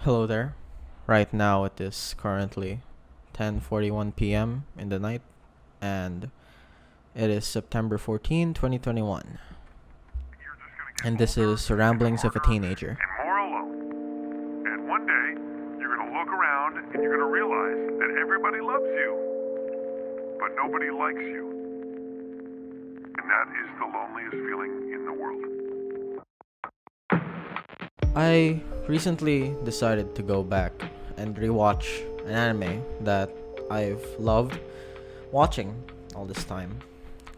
Hello there. Right now it is currently 10:41 p.m. in the night and it is September 14, 2021. And this is Ramblings of a Teenager. And more alone. And one day, you're going to look around and you're going to realize that everybody loves you, but nobody likes you. And that is the loneliest feeling in the world. I recently decided to go back and rewatch an anime that I've loved watching all this time.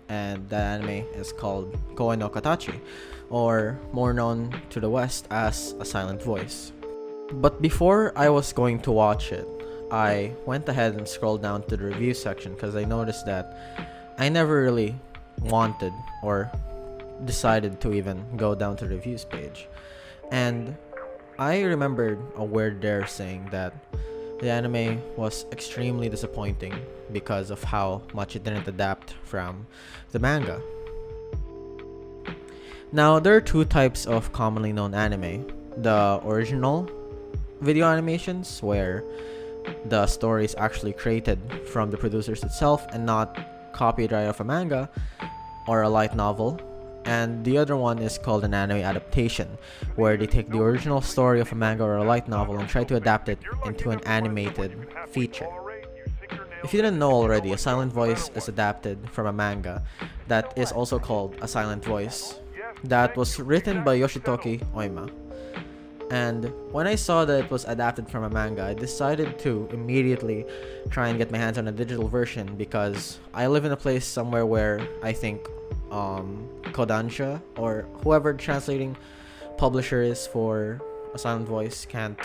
And that anime is called Koe no Katachi, or more known to the West as A Silent Voice. But before I was going to watch it, I went ahead and scrolled down to the review section because I noticed that I never really wanted or decided to even go down to the reviews page. And I remembered a word there saying that the anime was extremely disappointing because of how much it didn't adapt from the manga. Now, there are two types of commonly known anime: the original video animations, where the story is actually created from the producers itself and not copied right off a manga or a light novel. And the other one is called an anime adaptation, where they take the original story of a manga or a light novel and try to adapt it into an animated feature. If you didn't know already, A Silent Voice is adapted from a manga that is also called A Silent Voice, that was written by Yoshitoki Oima. And when I saw that it was adapted from a manga, I decided to immediately try and get my hands on a digital version because I live in a place somewhere where I think Kodansha or whoever translating publisher is for A Silent Voice can't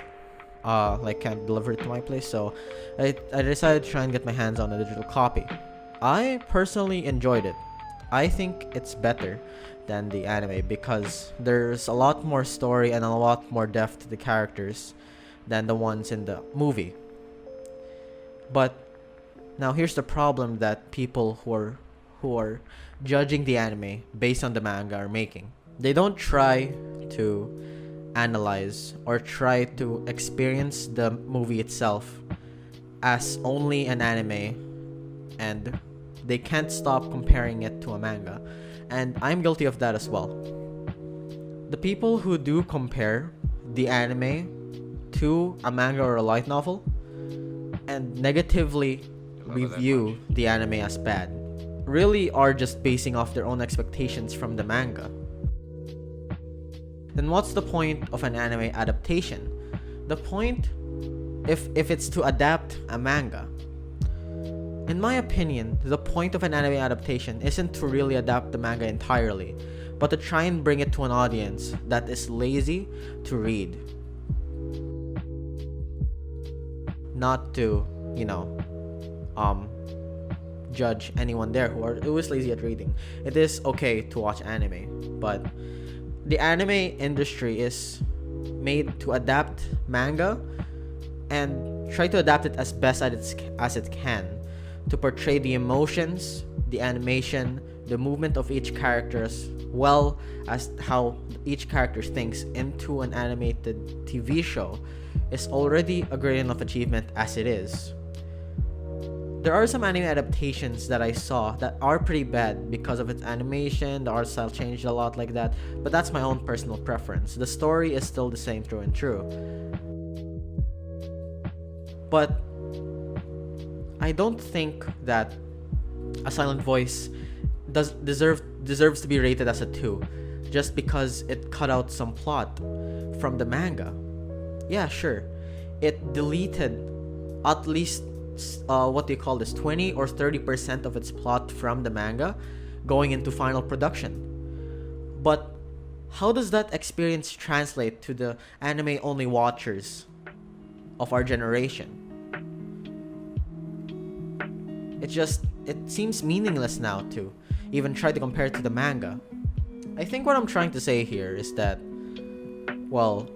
deliver it to my place, so I decided to try and get my hands on a digital copy. I personally enjoyed it. I think it's better than the anime because there's a lot more story and a lot more depth to the characters than the ones in the movie. But now here's the problem that people who are judging the anime based on the manga are making. They don't try to analyze or try to experience the movie itself as only an anime, and they can't stop comparing it to a manga. And I'm guilty of that as well. The people who do compare the anime to a manga or a light novel and negatively review the anime as bad really are just basing off their own expectations from the manga. Then what's the point of an anime adaptation? The point, if it's to adapt a manga, in my opinion, the point of an anime adaptation isn't to really adapt the manga entirely, but to try and bring it to an audience that is lazy to read. Not to, judge anyone there who is lazy at reading. It is okay to watch anime, but the anime industry is made to adapt manga and try to adapt it as best as it can to portray the emotions, the animation, the movement of each character, as well as how each character thinks into an animated TV show is already a great enough achievement as it is. There are some anime adaptations that I saw that are pretty bad because of its animation, the art style changed a lot like that, but that's my own personal preference. The story is still the same through and through. But I don't think that A Silent Voice deserves to be rated as a 2 just because it cut out some plot from the manga. Yeah, sure. It deleted at least 20 or 30% of its plot from the manga going into final production. But how does that experience translate to the anime only watchers of our generation? It seems meaningless now to even try to compare it to the manga. I think what I'm trying to say here is that, well,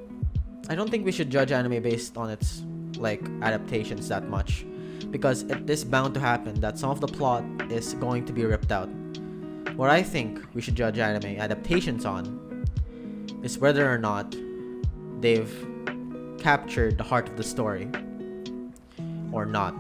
I don't think we should judge anime based on its adaptations that much, because it is bound to happen that some of the plot is going to be ripped out. What I think we should judge anime adaptations on is whether or not they've captured the heart of the story or not.